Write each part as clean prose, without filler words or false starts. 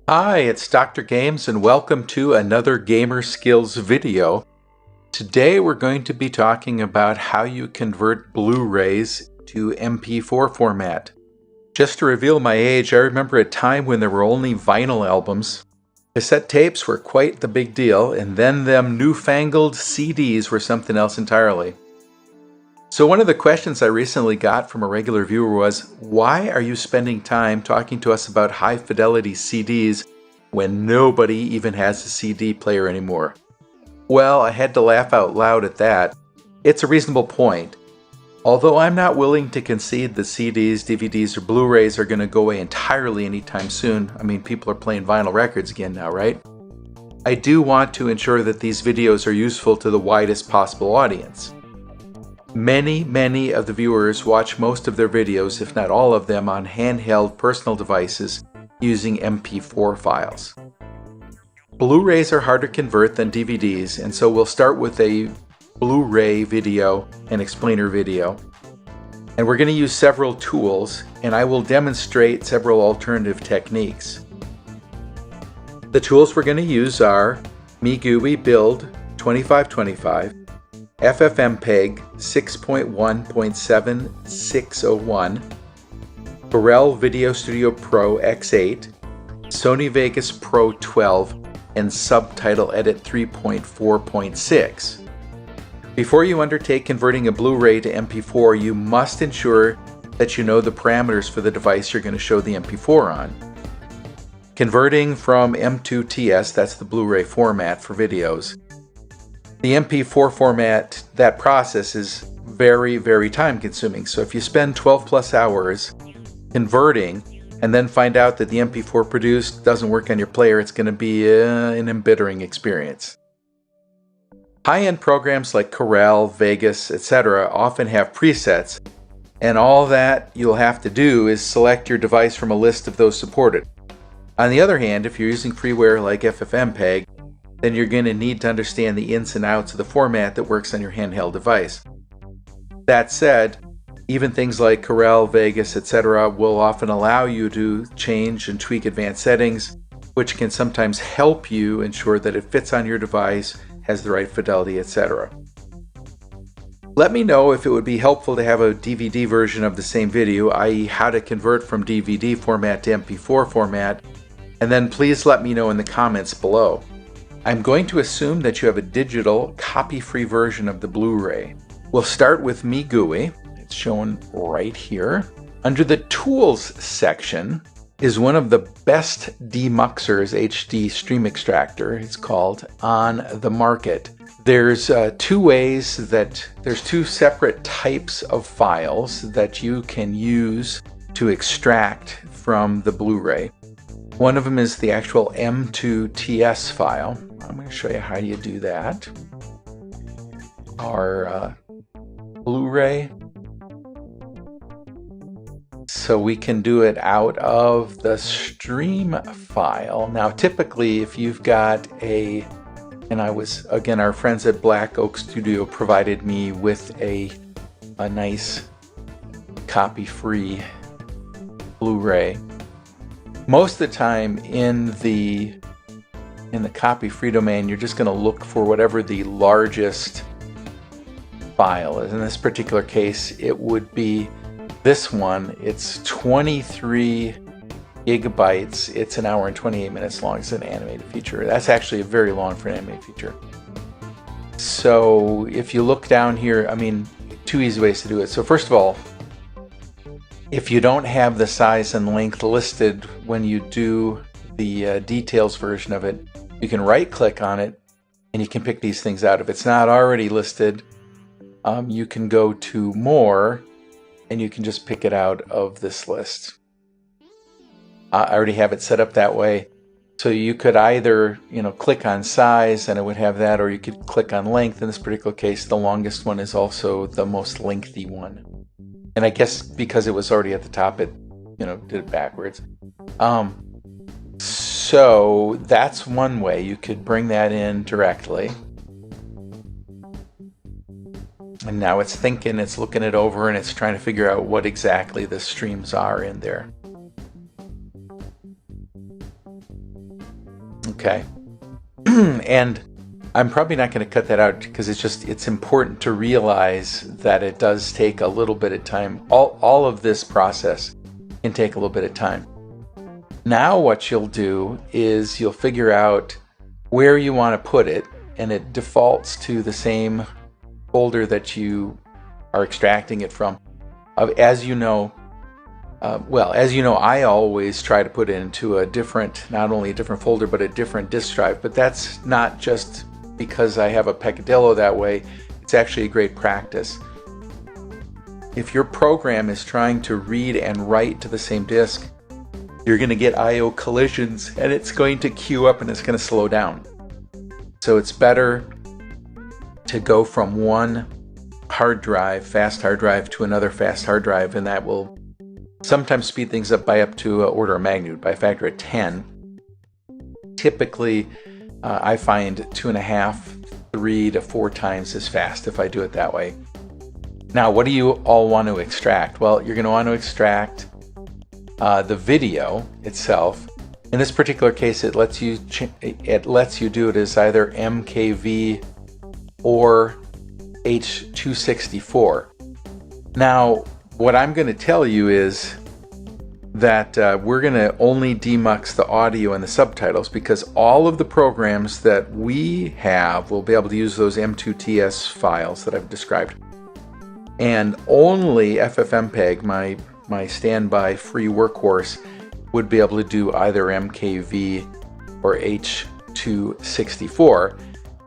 Hi, it's Dr. Games and welcome to another Gamer Skillz video. Today we're going to be talking about how you convert Blu-rays to MP4 format. Just to reveal my age, I remember a time when there were only vinyl albums. Cassette tapes were quite the big deal, and then them newfangled CDs were something else entirely. So one of the questions I recently got from a regular viewer was, why are you spending time talking to us about high fidelity CDs when nobody even has a CD player anymore? Well, I had to laugh out loud at that. It's a reasonable point. Although I'm not willing to concede that CDs, DVDs, or Blu-rays are going to go away entirely anytime soon. I mean, people are playing vinyl records again now, right? I do want to ensure that these videos are useful to the widest possible audience. Many of the viewers watch most of their videos, if not all of them, on handheld personal devices using MP4 files. Blu-rays are harder to convert than DVDs, and so we'll start with a Blu-ray video and explainer video. And we're going to use several tools, and I will demonstrate several alternative techniques. The tools we're going to use are MeGUI Build 2525, FFmpeg 6.1.7601, Corel Video Studio Pro X8, Sony Vegas Pro 12, and Subtitle Edit 3.4.6. Before you undertake converting a Blu-ray to MP4, you must ensure that you know the parameters for the device you're going to show the MP4 on. Converting from M2TS, that's the Blu-ray format for videos, the MP4 format, that process is very time consuming. So if you spend 12 plus hours converting and then find out that the MP4 produced doesn't work on your player, it's going to be an embittering experience. High-end programs like Corel, Vegas, etc. often have presets, and all that you'll have to do is select your device from a list of those supported. On the other hand, if you're using freeware like FFmpeg, then you're going to need to understand the ins and outs of the format that works on your handheld device. That said, even things like Corel, Vegas, etc. will often allow you to change and tweak advanced settings, which can sometimes help you ensure that it fits on your device, has the right fidelity, etc. Let me know if it would be helpful to have a DVD version of the same video, i.e. how to convert from DVD format to MP4 format, and then please let me know in the comments below. I'm going to assume that you have a digital, copy-free version of the Blu-ray. We'll start with MeGUI. It's shown right here. Under the Tools section is one of the best demuxers HD stream extractor, it's called, on the market. There's two separate types of files that you can use to extract from the Blu-ray. One of them is the actual M2TS file. I'm going to show you how you do that. Our Blu-ray. So we can do it out of the stream file. Now typically if you've got our friends at Black Oak Studio provided me with a nice copy-free Blu-ray. Most of the time in the copy-free domain, you're just going to look for whatever the largest file is. In this particular case, it would be this one. It's 23 gigabytes. It's an hour and 28 minutes long. It's an animated feature. That's actually very long for an animated feature. So if you look down here, I mean, two easy ways to do it. So first of all, if you don't have the size and length listed when you do the details version of it, you can right click on it and you can pick these things out. If it's not already listed, you can go to More, and you can just pick it out of this list. I already have it set up that way. So you could either, click on size and it would have that, or you could click on length. In this particular case, the longest one is also the most lengthy one. And I guess because it was already at the top, it, did it backwards. So that's one way you could bring that in directly. And now it's thinking, it's looking it over, and it's trying to figure out what exactly the streams are in there. Okay. And I'm probably not going to cut that out because it's important to realize that it does take a little bit of time. All of this process can take a little bit of time. Now what you'll do is you'll figure out where you want to put it, and it defaults to the same folder that you are extracting it from. As you know, I always try to put it into not only a different folder, but a different disk drive. But that's not just because I have a peccadillo that way. It's actually a great practice. If your program is trying to read and write to the same disk, you're going to get I/O collisions, and it's going to queue up and it's going to slow down. So it's better to go from one fast hard drive, to another fast hard drive, and that will sometimes speed things up by up to an order of magnitude, by a factor of 10. Typically, I find 2.5, 3 to 4 times as fast if I do it that way. Now, what do you all want to extract? Well, you're going to want to extract the video itself. In this particular case, it lets you do it as either MKV or H.264. Now, what I'm going to tell you is that we're going to only demux the audio and the subtitles, because all of the programs that we have will be able to use those M2TS files that I've described. And only FFmpeg, my standby free workhorse, would be able to do either MKV or H.264.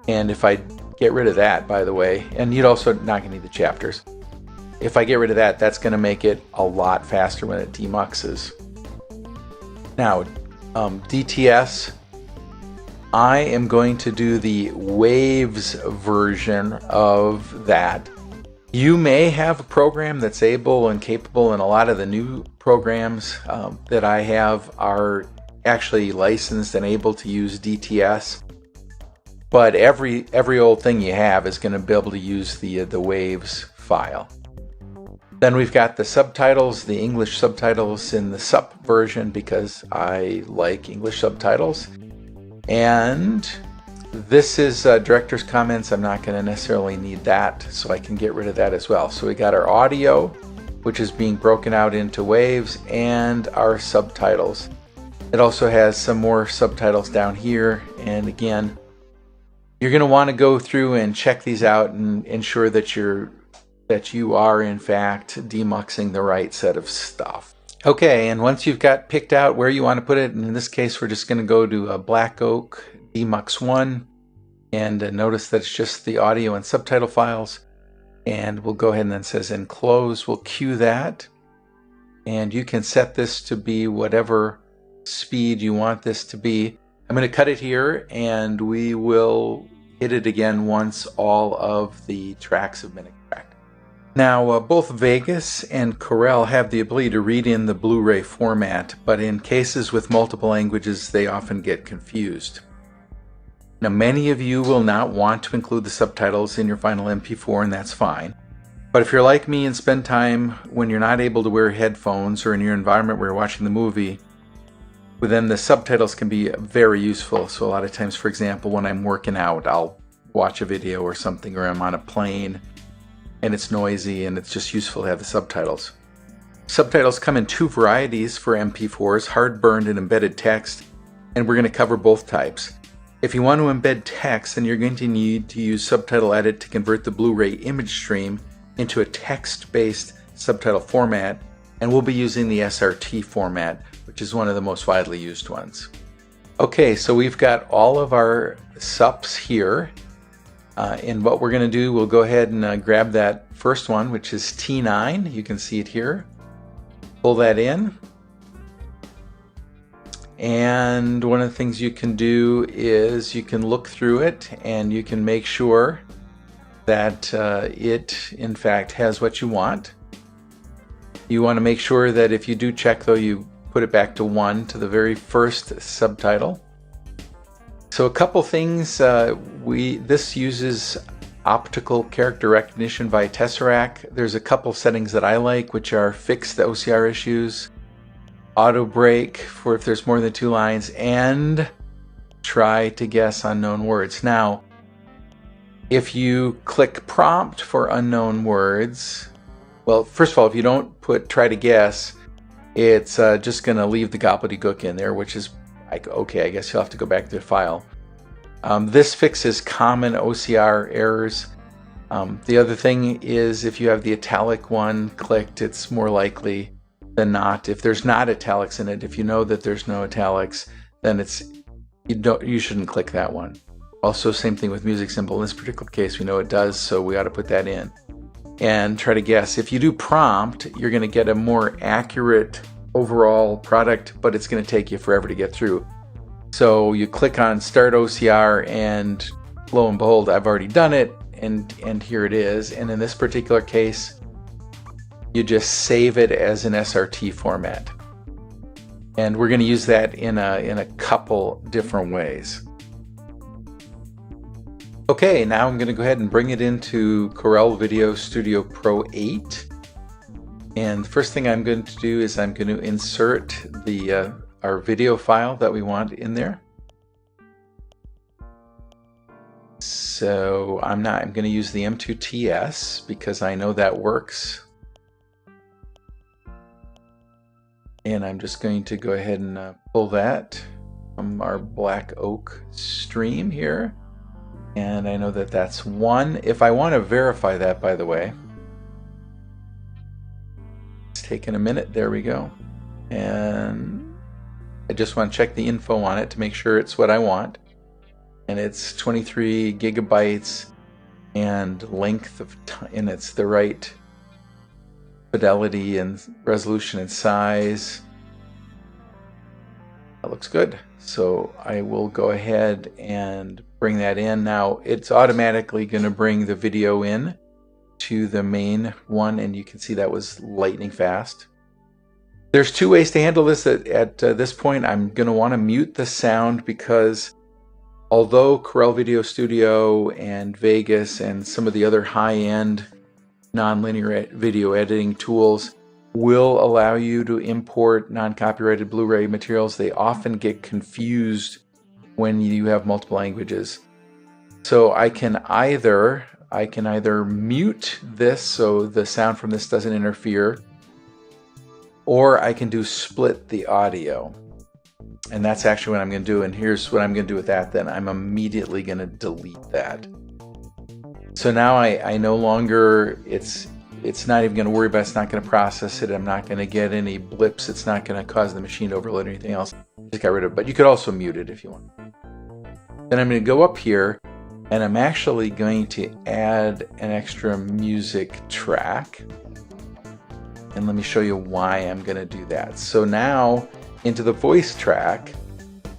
And if I get rid of that, by the way, and you'd also not going to need the chapters. If I get rid of that, that's going to make it a lot faster when it demuxes. Now, DTS, I am going to do the Waves version of that. You may have a program that's able and capable, and a lot of the new programs that I have are actually licensed and able to use DTS. But every old thing you have is going to be able to use the Waves file. Then we've got the subtitles, the English subtitles in the SUP version, because I like English subtitles. And this is director's comments. I'm not going to necessarily need that, so I can get rid of that as well. So we got our audio, which is being broken out into waves, and our subtitles. It also has some more subtitles down here, and again, you're going to want to go through and check these out and ensure that you are in fact demuxing the right set of stuff. Okay, and once you've got picked out where you want to put it, and in this case we're just going to go to a Black Oak Demux 1, and notice that it's just the audio and subtitle files, and we'll go ahead and then it says enclose. We'll queue that, and you can set this to be whatever speed you want this to be. I'm going to cut it here, and we will hit it again once all of the tracks have been extracted. Now, both Vegas and Corel have the ability to read in the Blu-ray format, but in cases with multiple languages, they often get confused. Now, many of you will not want to include the subtitles in your final MP4, and that's fine. But if you're like me and spend time when you're not able to wear headphones or in your environment where you're watching the movie, well, then the subtitles can be very useful. So a lot of times, for example, when I'm working out, I'll watch a video or something, or I'm on a plane and it's noisy, and it's just useful to have the subtitles. Subtitles come in two varieties for MP4s, hard-burned and embedded text, and we're going to cover both types. If you want to embed text, then you're going to need to use Subtitle Edit to convert the Blu-ray image stream into a text-based subtitle format, and we'll be using the SRT format, which is one of the most widely used ones. Okay, so we've got all of our SUPs here, And what we're going to do, we'll go ahead and grab that first one, which is T9. You can see it here. Pull that in. And one of the things you can do is you can look through it and you can make sure that it in fact has what you want. You want to make sure that if you do check though, you put it back to 1 to the very first subtitle. So a couple things, this uses optical character recognition via Tesseract. There's a couple settings that I like, which are fix the OCR issues, auto break for if there's more than 2 lines, and try to guess unknown words. Now, if you click prompt for unknown words, well, first of all, if you don't put try to guess, it's just going to leave the gobbledygook in there, which is like, okay, I guess you'll have to go back to the file. This fixes common OCR errors. The other thing is if you have the italic one clicked, it's more likely than not. If there's not italics in it, if you know that there's no italics, then you shouldn't click that one. Also, same thing with music symbol. In this particular case, we know it does, so we ought to put that in. And try to guess. If you do prompt, you're going to get a more accurate overall product, but it's going to take you forever to get through. So you click on Start OCR, and lo and behold, I've already done it, and here it is. And in this particular case, you just save it as an SRT format. And we're going to use that in a couple different ways. Okay, now I'm going to go ahead and bring it into Corel Video Studio Pro 8. And the first thing I'm going to do is I'm going to insert our video file that we want in there. So I'm going to use the M2TS because I know that works. And I'm just going to go ahead and pull that from our Black Oak stream here. And I know that that's 1. If I want to verify that, by the way, it's taken a minute. There we go. And I just want to check the info on it to make sure it's what I want. And it's 23 gigabytes and length of time, and it's the right fidelity and resolution and size. That looks good. So I will go ahead and bring that in. Now it's automatically going to bring the video in to the main one, and you can see that was lightning fast. There's 2 ways to handle this. At this point, I'm going to want to mute the sound because although Corel Video Studio and Vegas and some of the other high-end nonlinear video editing tools will allow you to import non-copyrighted Blu-ray materials, they often get confused when you have multiple languages. So I can either mute this so the sound from this doesn't interfere, or I can do split the audio. And that's actually what I'm going to do. And here's what I'm going to do with that then. I'm immediately going to delete that. So now I no longer, it's not even going to worry about it. It's not going to process it. I'm not going to get any blips. It's not going to cause the machine to overload or anything else. Just got rid of it. But you could also mute it if you want. Then I'm going to go up here, and I'm actually going to add an extra music track. And let me show you why I'm going to do that. So now into the voice track,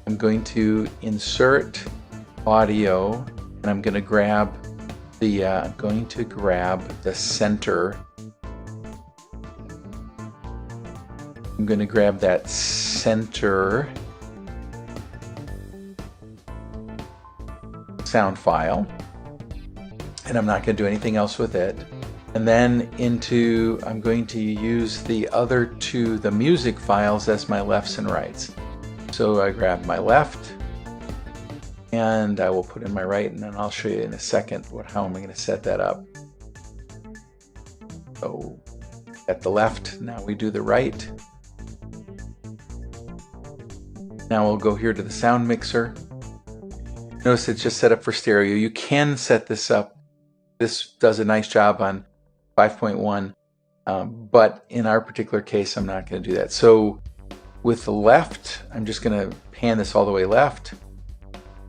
I'm going to insert audio, and I'm going to grab the center. I'm going to grab that center sound file, and I'm not going to do anything else with it. And then I'm going to use the other 2, the music files, as my lefts and rights. So I grab my left, and I will put in my right, and then I'll show you in a second how I'm going to set that up. So at the left, now we do the right. Now we'll go here to the sound mixer. Notice it's just set up for stereo. You can set this up. This does a nice job on 5.1, but in our particular case, I'm not going to do that. So with the left, I'm just going to pan this all the way left.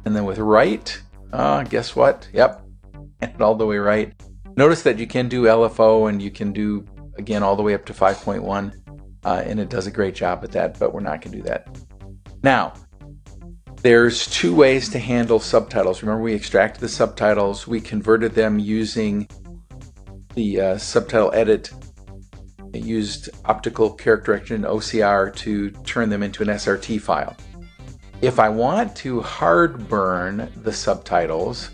And then with right, guess what? Yep, and it all the way right. Notice that you can do LFO and you can do, again, all the way up to 5.1, and it does a great job at that, but we're not going to do that. Now, there's two ways to handle subtitles. Remember, we extracted the subtitles, we converted them using the subtitle edit. It used optical character recognition, OCR, to turn them into an SRT file. If I want to hard burn the subtitles,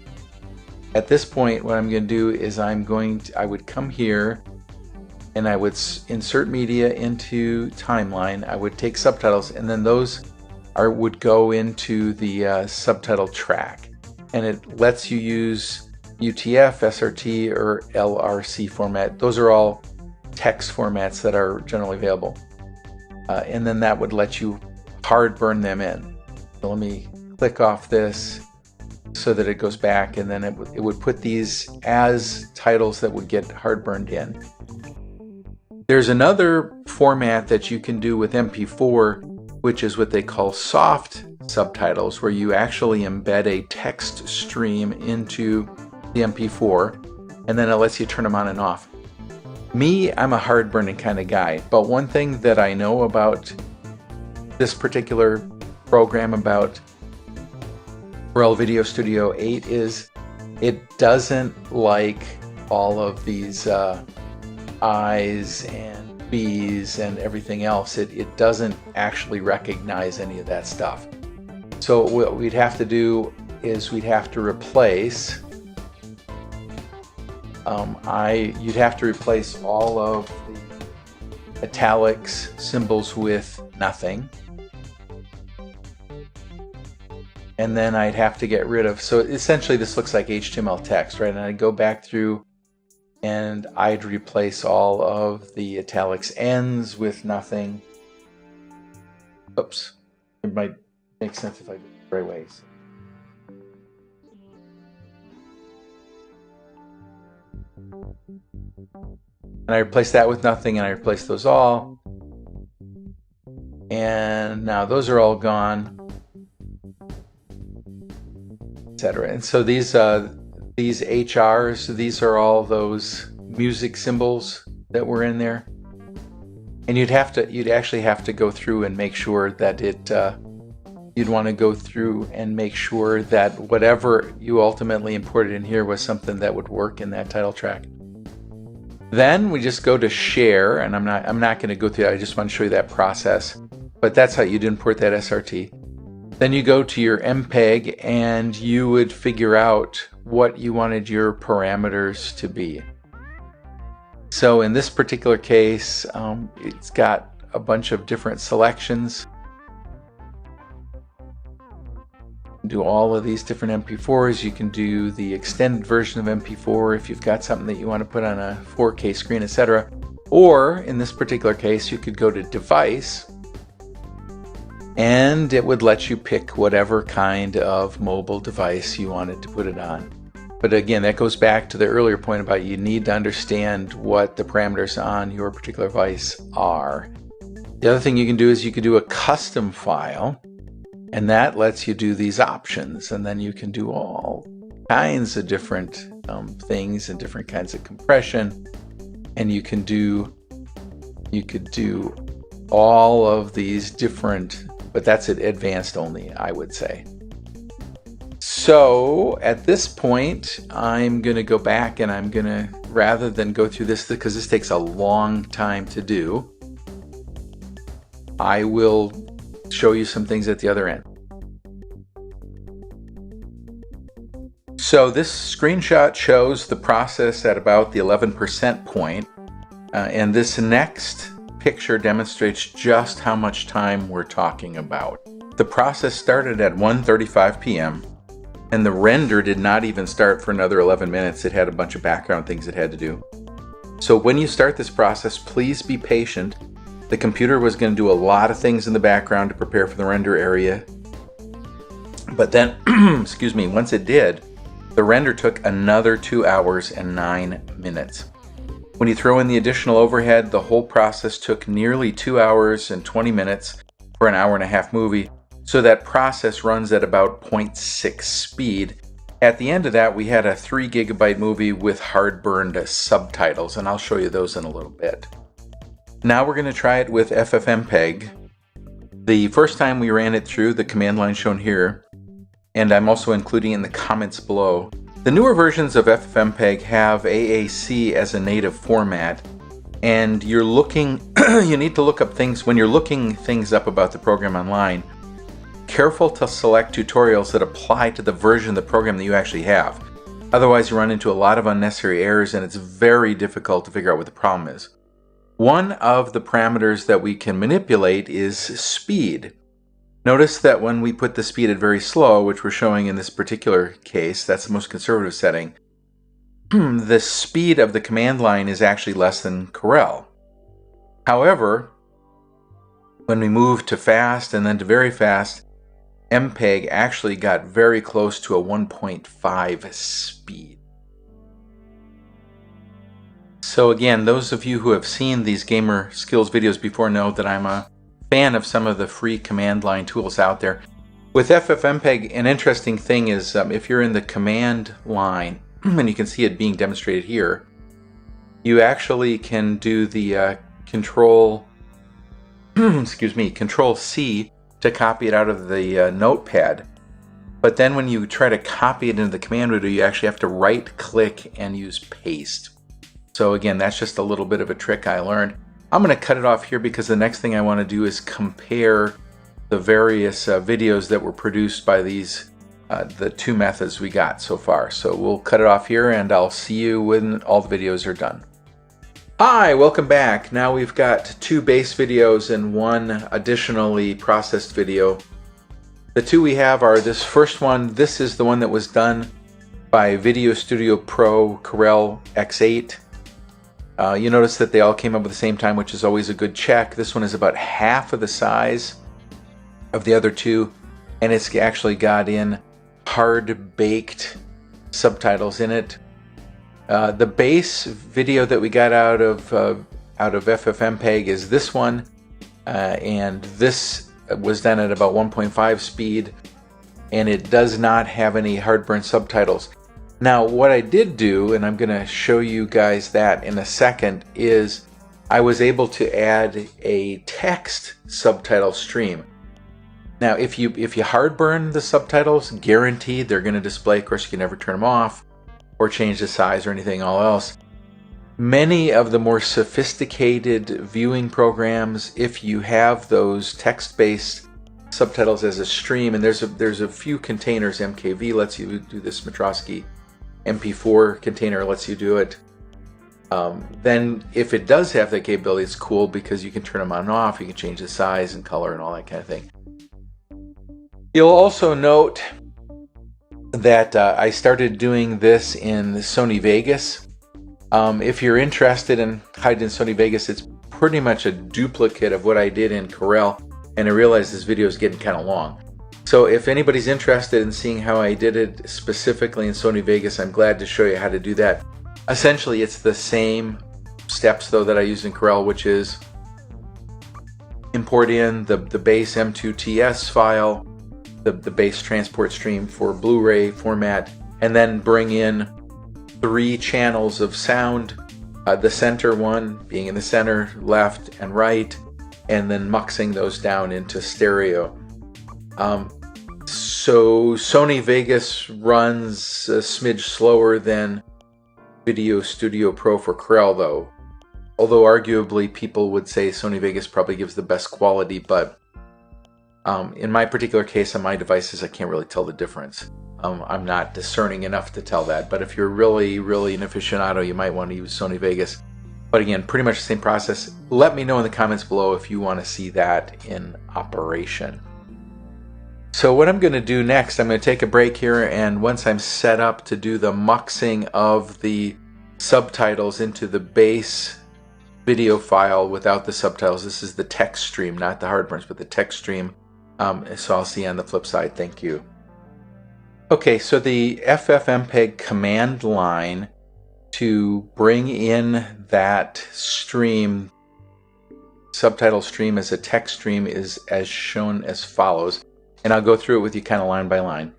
at this point what I'm going to do is I would come here and I would insert media into timeline. I would take subtitles, and then those would go into the subtitle track, and it lets you use UTF, SRT, or LRC format. Those are all text formats that are generally available, and then that would let you hard burn them in. So let me click off this so that it goes back, and then it would put these as titles that would get hard burned in. There's another format that you can do with MP4, which is what they call soft subtitles, where you actually embed a text stream into the MP4, and then it lets you turn them on and off. Me, I'm a hard burning kind of guy, but one thing that I know about this particular program, about Corel Video Studio 8, is it doesn't like all of these I's and B's and everything else. It doesn't actually recognize any of that stuff. So what we'd have to do is we'd have to replace you'd have to replace all of the italics symbols with nothing. And then I'd have to get rid of, so essentially this looks like HTML text, right? And I'd go back through and I'd replace all of the italics ends with nothing. Oops, it might make sense if I do it the right way. And I replace that with nothing, and I replace those all. And now those are all gone, etc. And so these HRs, these are all those music symbols that were in there. And you'd actually have to go through and make sure that you'd want to go through and make sure that whatever you ultimately imported in here was something that would work in that title track. Then we just go to share, and I'm not going to go through that. I just want to show you that process. But that's how you'd import that SRT. Then you go to your MPEG, and you would figure out what you wanted your parameters to be. So in this particular case, it's got a bunch of different selections. Do all of these different MP4s. You can do the extended version of MP4 if you've got something that you want to put on a 4K screen, etc. Or in this particular case, you could go to device, and it would let you pick whatever kind of mobile device you wanted to put it on. But again, that goes back to the earlier point about you need to understand what the parameters on your particular device are. The other thing you can do is you could do a custom file, and that lets you do these options, and then you can do all kinds of different things and different kinds of compression, and you could do all of these different, but that's at advanced only, I would say. So at this point, I'm going to go back, and I'm going to, rather than go through this, because this takes a long time to do, I will show you some things at the other end. So this screenshot shows the process at about the 11% point, and this next picture demonstrates just how much time we're talking about. The process started at 1:35 p.m. and the render did not even start for another 11 minutes. It had a bunch of background things it had to do. So when you start this process, please be patient. The computer was going to do a lot of things in the background to prepare for the render area. But then, excuse me, once it did, the render took another 2 hours and 9 minutes. When you throw in the additional overhead, the whole process took nearly 2 hours and 20 minutes for an hour and a half movie. So that process runs at about 0.6 speed. At the end of that, we had a 3 GB movie with hard-burned subtitles, and I'll show you those in a little bit. Now we're going to try it with FFmpeg. The first time we ran it through, the command line shown here, and I'm also including in the comments below. The newer versions of FFmpeg have AAC as a native format, and you're looking, you need to look up things, when you're looking things up about the program online, careful to select tutorials that apply to the version of the program that you actually have. Otherwise you run into a lot of unnecessary errors and it's very difficult to figure out what the problem is. One of the parameters that we can manipulate is speed. Notice that when we put the speed at very slow, which we're showing in this particular case, that's the most conservative setting, the speed of the command line is actually less than Corel. However, when we move to fast and then to very fast, MPEG actually got very close to a 1.5 speed. So again, those of you who have seen these Gamer Skillz videos before know that I'm a fan of some of the free command line tools out there. With FFmpeg, an interesting thing is if you're in the command line, and you can see it being demonstrated here, you actually can do the control C to copy it out of the notepad. But then when you try to copy it into the command window, you actually have to right click and use paste. So again, that's just a little bit of a trick I learned. I'm going to cut it off here because the next thing I want to do is compare the various videos that were produced by these the two methods we got so far. So we'll cut it off here and I'll see you when all the videos are done. Hi, welcome back. Now we've got 2 base videos and 1 additionally processed video. The 2 we have are this first one. This is the one that was done by Video Studio Pro Corel X8. You notice that they all came up at the same time, which is always a good check. This one is about half of the size of the other 2, and it's actually got in hard-baked subtitles in it. The base video that we got out of FFmpeg is this one, and this was done at about 1.5 speed, and it does not have any hard-burn subtitles. Now what I did do, and I'm going to show you guys that in a second, is I was able to add a text subtitle stream. Now if you hard burn the subtitles, guaranteed they're going to display. Of course you can never turn them off or change the size or anything else. Many of the more sophisticated viewing programs, if you have those text-based subtitles as a stream, and there's a few containers, MKV lets you do this, Matrosky MP4 container lets you do it. Then if it does have that capability, it's cool because you can turn them on and off, you can change the size and color and all that kind of thing. You'll also note that I started doing this in Sony Vegas. If you're interested in hiding in Sony Vegas, it's pretty much a duplicate of what I did in Corel, and I realize this video is getting kind of long. So if anybody's interested in seeing how I did it specifically in Sony Vegas, I'm glad to show you how to do that. Essentially, it's the same steps though that I used in Corel, which is import in the base M2TS file, the base transport stream for Blu-ray format, and then bring in 3 channels of sound, the center one being in the center, left and right, and then muxing those down into stereo. So Sony Vegas runs a smidge slower than Video Studio Pro for Corel though. Although arguably people would say Sony Vegas probably gives the best quality, but in my particular case on my devices I can't really tell the difference. I'm not discerning enough to tell that, but if you're really an aficionado, you might want to use Sony Vegas. But again, pretty much the same process. Let me know in the comments below if you want to see that in operation. So what I'm going to do next, I'm going to take a break here, and once I'm set up to do the muxing of the subtitles into the base video file without the subtitles, this is the text stream, not the hard burns, but the text stream. So I'll see you on the flip side. Thank you. Okay, so the FFmpeg command line to bring in that stream, subtitle stream as a text stream, is as shown as follows. And I'll go through it with you kind of line by line.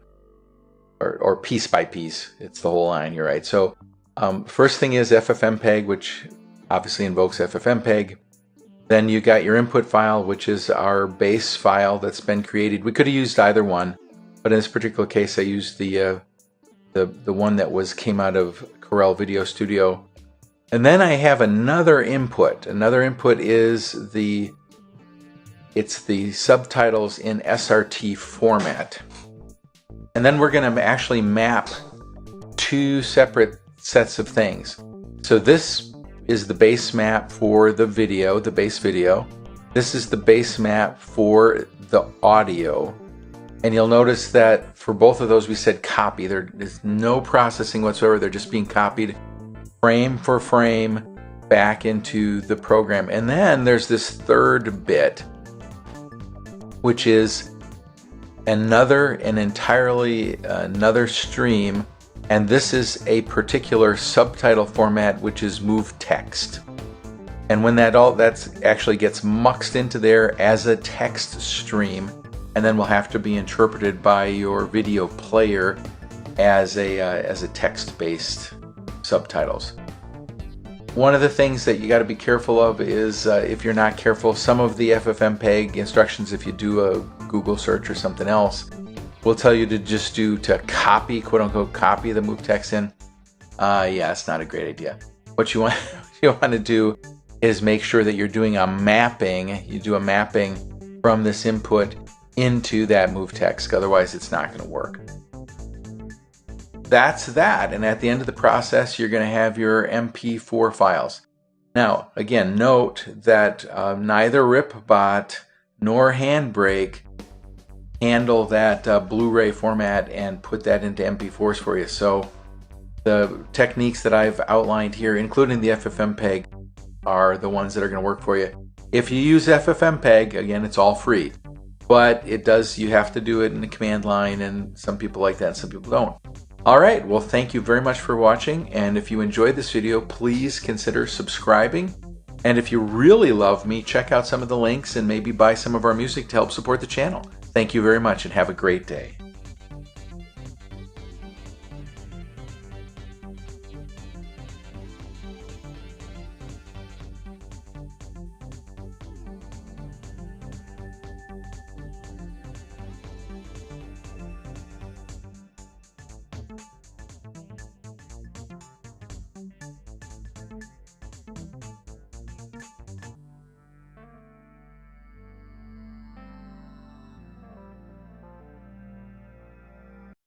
or piece by piece. It's the whole line here, right? So first thing is FFmpeg, which obviously invokes FFmpeg. Then you got your input file, which is our base file that's been created. We could have used either one, but in this particular case, I used the one that came out of Corel Video Studio. And then I have another input. Another input is it's the subtitles in SRT format. And then we're going to actually map two separate sets of things. So this is the base map for the video, the base video. This is the base map for the audio. And you'll notice that for both of those we said copy. There is no processing whatsoever. They're just being copied frame for frame back into the program. And then there's this third bit, which is entirely another stream, and this is a particular subtitle format, which is move text. And when that actually gets muxed into there as a text stream, and then will have to be interpreted by your video player as a text-based subtitles. One of the things that you got to be careful of is if you're not careful, some of the FFmpeg instructions, if you do a Google search or something else, will tell you to copy, quote unquote, copy the move text in. Yeah, it's not a great idea. What you want to do is make sure that you're doing a mapping. You do a mapping from this input into that move text. Otherwise, it's not going to work. That's that. And at the end of the process, you're going to have your MP4 files. Now, again, note that neither RipBot nor Handbrake handle that Blu-ray format and put that into MP4s for you. So the techniques that I've outlined here, including the FFmpeg, are the ones that are going to work for you. If you use FFmpeg, again, it's all free, but you have to do it in the command line, and some people like that, some people don't. All right, well, thank you very much for watching, and if you enjoyed this video, please consider subscribing. And if you really love me, check out some of the links and maybe buy some of our music to help support the channel. Thank you very much and have a great day.